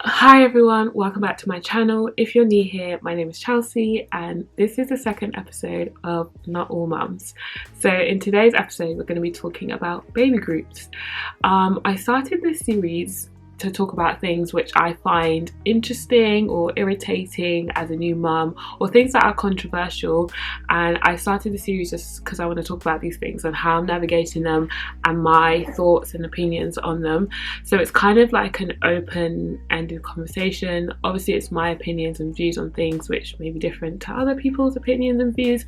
Hi everyone, welcome back to my channel. If you're new here, my name is Chelsea and this is the second episode of Not All Mums. So in today's episode we're going to be talking about baby groups. I started this series to talk about things which I find interesting or irritating as a new mum, or things that are controversial, and I started the series just because I want to talk about these things and how I'm navigating them and my thoughts and opinions on them. So it's kind of like an open-ended conversation. Obviously it's my opinions and views on things which may be different to other people's opinions and views,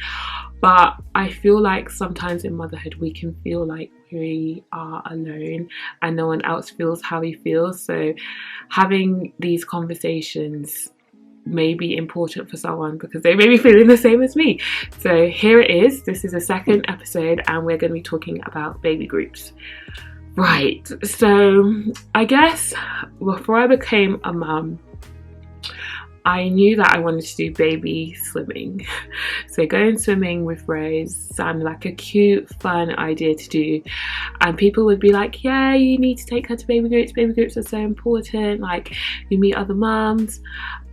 but I feel like sometimes in motherhood we can feel like we are alone and no one else feels how we feel. So having these conversations may be important for someone because they may be feeling the same as me. So here it is. This is the second episode and we're going to be talking about baby groups. Right, so I guess before I became a mum, I knew that I wanted to do baby swimming. So going swimming with Rose sounded like a cute, fun idea to do. And people would be like, yeah, you need to take her to baby groups. Baby groups are so important. Like, you meet other mums.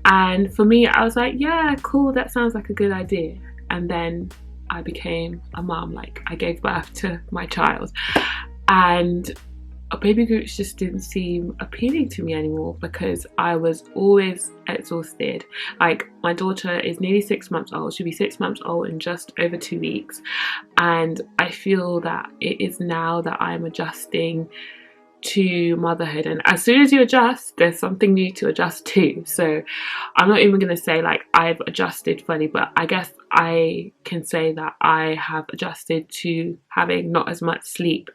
And for me, I was like, yeah, cool, that sounds like a good idea. And then I became a mum. Like, I gave birth to my child. And baby groups just didn't seem appealing to me anymore because I was always exhausted. Like, my daughter is nearly 6 months old. She'll be 6 months old in just over 2 weeks. And I feel that it is now that I'm adjusting to motherhood, and as soon as you adjust there's something new to adjust to. So I'm not even going to say like I've adjusted fully, but I guess I can say that I have adjusted to having not as much sleep.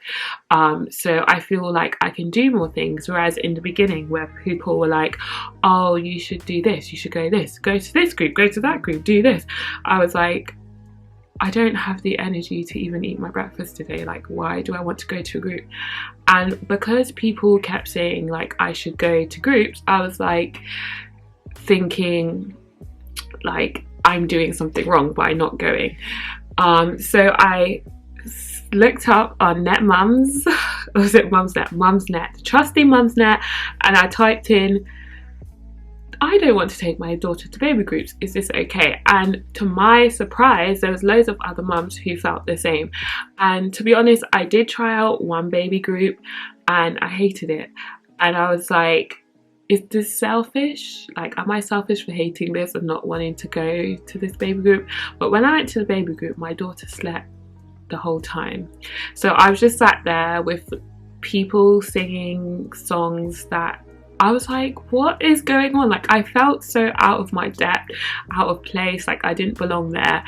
So I feel like I can do more things, whereas in the beginning where people were like, oh, you should do this, you should go to this group, go to that group, do this, I was like, I don't have the energy to even eat my breakfast today. Like, why do I want to go to a group? And because people kept saying like I should go to groups, I was like thinking like I'm doing something wrong by not going. So I looked up on Net Mums, was it Mumsnet? Mumsnet, trusty Mumsnet, and I typed in, I don't want to take my daughter to baby groups, is this okay? And to my surprise, there was loads of other mums who felt the same. And to be honest, I did try out one baby group and I hated it. And I was like, is this selfish? Like, am I selfish for hating this and not wanting to go to this baby group? But when I went to the baby group, my daughter slept the whole time. So I was just sat there with people singing songs that I was like, what is going on? Like, I felt so out of my depth, out of place, like I didn't belong there.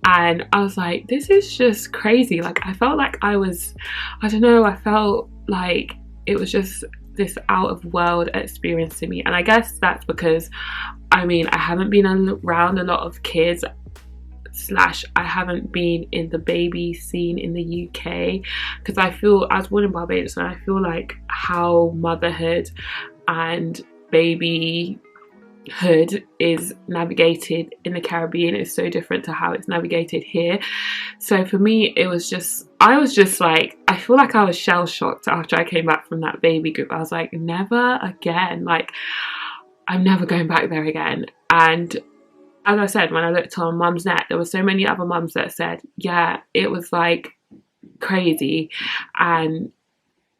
And I was like, this is just crazy. Like, I felt like I don't know, I felt like it was just this out of world experience to me. And I guess that's because, I mean, I haven't been around a lot of kids, / I haven't been in the baby scene in the UK, because I was born in Barbados and I feel like how motherhood and babyhood is navigated in the Caribbean is so different to how it's navigated here. So for me, I was just like, I feel like I was shell shocked after I came back from that baby group. I was like, never again, like I'm never going back there again. And as I said, when I looked on Mumsnet, there were so many other mums that said, yeah, it was like crazy. And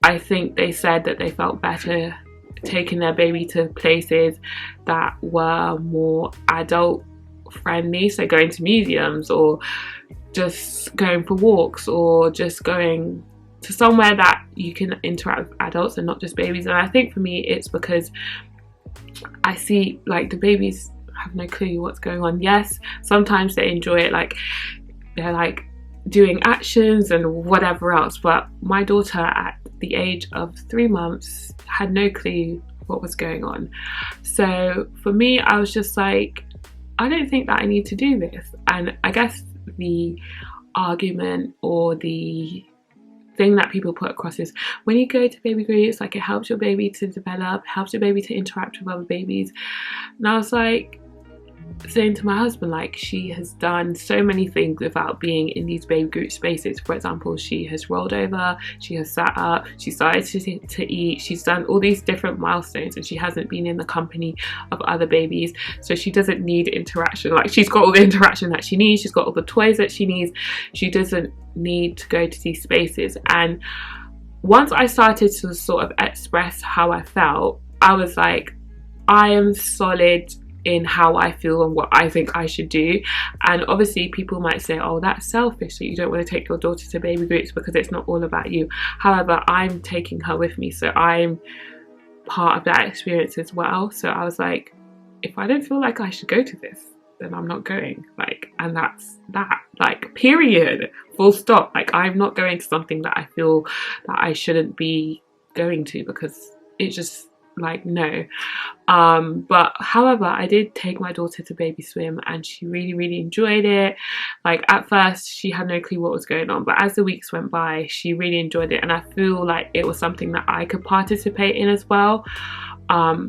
I think they said that they felt better taking their baby to places that were more adult friendly, so going to museums or just going for walks or just going to somewhere that you can interact with adults and not just babies. And I think for me it's because I see like the babies have no clue what's going on. Yes, sometimes they enjoy it, like they're like doing actions and whatever else, but my daughter at the age of 3 months had no clue what was going on. So for me, I was just like, I don't think that I need to do this. And I guess the argument or the thing that people put across is, when you go to baby groups, like it helps your baby to develop, helps your baby to interact with other babies. And I was like, saying to my husband, like, she has done so many things without being in these baby group spaces. For example, she has rolled over, she has sat up, she started to eat, she's done all these different milestones, and she hasn't been in the company of other babies, so she doesn't need interaction. Like, she's got all the interaction that she needs, she's got all the toys that she needs, she doesn't need to go to these spaces. And once I started to sort of express how I felt, I was like, I am solid in how I feel and what I think I should do. And obviously people might say, oh, that's selfish that you don't want to take your daughter to baby groups because it's not all about you. However, I'm taking her with me, so I'm part of that experience as well. So I was like, if I don't feel like I should go to this, then I'm not going. Like, and that's that, like, period, full stop. Like, I'm not going to something that I feel that I shouldn't be going to, because it just, like, no. But however, I did take my daughter to baby swim, and she really enjoyed it. Like, at first she had no clue what was going on, but as the weeks went by, she really enjoyed it, and I feel like it was something that I could participate in as well.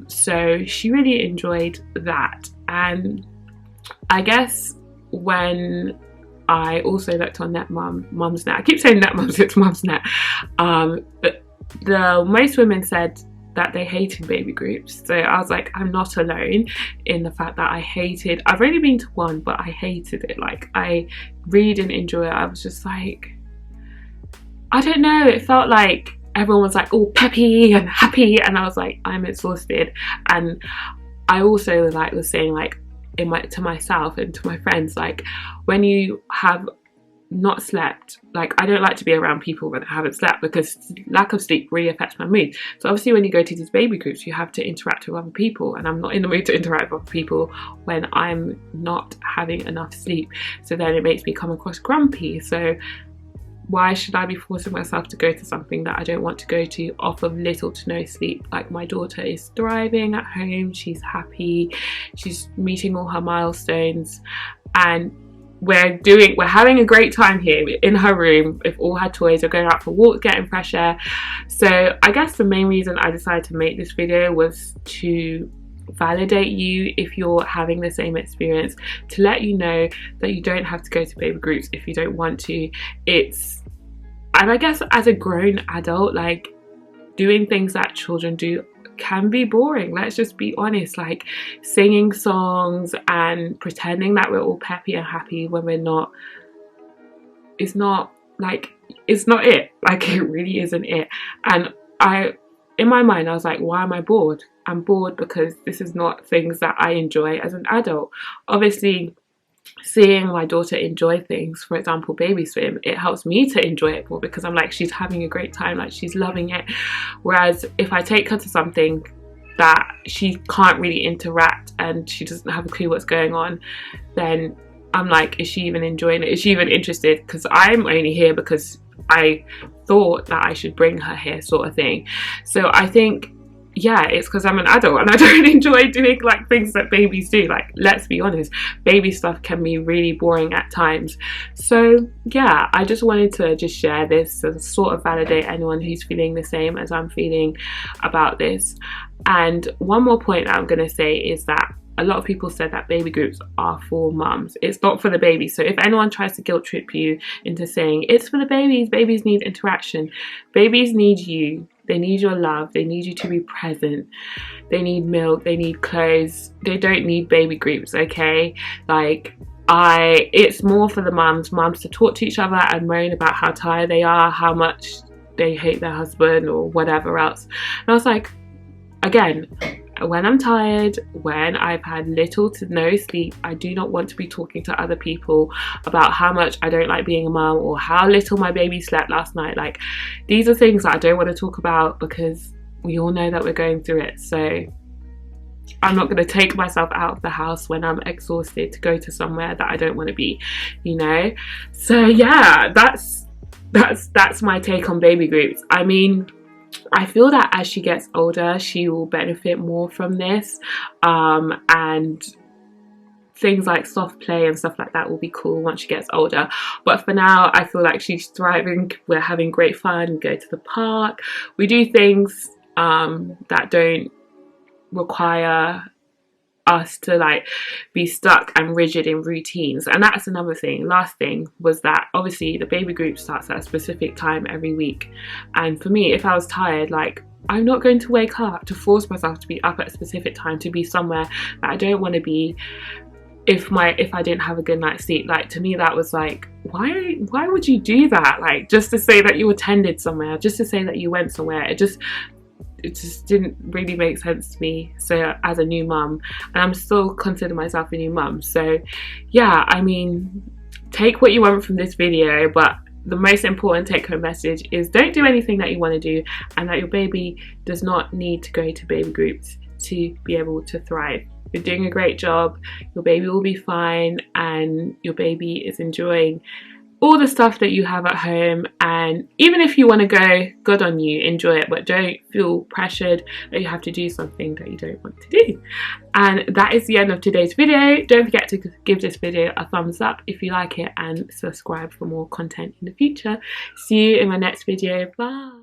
So she really enjoyed that. And I guess when I also looked on Mumsnet, I keep saying Netmums, it's Mumsnet, but most women said that they hated baby groups. So I was like, I'm not alone in the fact that I've only been to one, but I hated it. Like, I really didn't enjoy it. I was just like, I don't know, it felt like everyone was like all peppy and happy, and I was like, I'm exhausted. And I also like was saying, like, to myself and to my friends, like, when you have not slept, like, I don't like to be around people when I haven't slept, because lack of sleep really affects my mood. So obviously when you go to these baby groups, you have to interact with other people, and I'm not in the mood to interact with other people when I'm not having enough sleep. So then it makes me come across grumpy. So why should I be forcing myself to go to something that I don't want to go to off of little to no sleep? Like, my daughter is thriving at home, she's happy, she's meeting all her milestones, and we're having a great time here in her room with all her toys. We're going out for walks, getting fresh air. So I guess the main reason I decided to make this video was to validate you if you're having the same experience, to let you know that you don't have to go to baby groups if you don't want to. And I guess as a grown adult, like, doing things that children do can be boring. Let's just be honest. Like, singing songs and pretending that we're all peppy and happy when we're not, it's not it. Like, it really isn't it. And in my mind, I was like, why am I bored? I'm bored because this is not things that I enjoy as an adult. Obviously, seeing my daughter enjoy things, for example baby swim, it helps me to enjoy it more, because I'm like, she's having a great time, like, she's loving it. Whereas if I take her to something that she can't really interact and she doesn't have a clue what's going on, then I'm like, is she even enjoying it? Is she even interested? Because I'm only here because I thought that I should bring her here, sort of thing. So I think, yeah, it's because I'm an adult and I don't enjoy doing, like, things that babies do. Like, let's be honest, baby stuff can be really boring at times. So yeah, I just wanted to just share this to sort of validate anyone who's feeling the same as I'm feeling about this. And one more point that I'm going to say is that a lot of people said that baby groups are for mums. It's not for the babies. So if anyone tries to guilt trip you into saying it's for the babies, babies need interaction, babies need you. They need your love. They need you to be present. They need milk. They need clothes. They don't need baby groups, okay? Like, it's more for the mums to talk to each other and moan about how tired they are, how much they hate their husband or whatever else. And I was like, again, when I'm tired, when I've had little to no sleep, I do not want to be talking to other people about how much I don't like being a mum or how little my baby slept last night. Like, these are things that I don't want to talk about because we all know that we're going through it. So I'm not going to take myself out of the house when I'm exhausted to go to somewhere that I don't want to be, you know? So yeah, that's my take on baby groups. I mean, I feel that as she gets older, she will benefit more from this, and things like soft play and stuff like that will be cool once she gets older. But for now, I feel like she's thriving. We're having great fun. We go to the park. We do things that don't require us to like be stuck and rigid in routines. And that's another thing. Last thing was that obviously the baby group starts at a specific time every week, and for me, if I was tired, like, I'm not going to wake up to force myself to be up at a specific time to be somewhere that I don't want to be if I didn't have a good night's sleep. Like, to me that was like, why would you do that? Like, just to say that you attended somewhere, just to say that you went somewhere, it just didn't really make sense to me. So as a new mum, and I'm still consider myself a new mum, so yeah, I mean, take what you want from this video, but the most important take-home message is don't do anything that you want to do, and that your baby does not need to go to baby groups to be able to thrive. You're doing a great job, your baby will be fine, and your baby is enjoying all the stuff that you have at home. And even if you want to go, good on you, enjoy it, but don't feel pressured that you have to do something that you don't want to do. And that is the end of today's video. Don't forget to give this video a thumbs up if you like it, and subscribe for more content in the future. See you in my next video. Bye.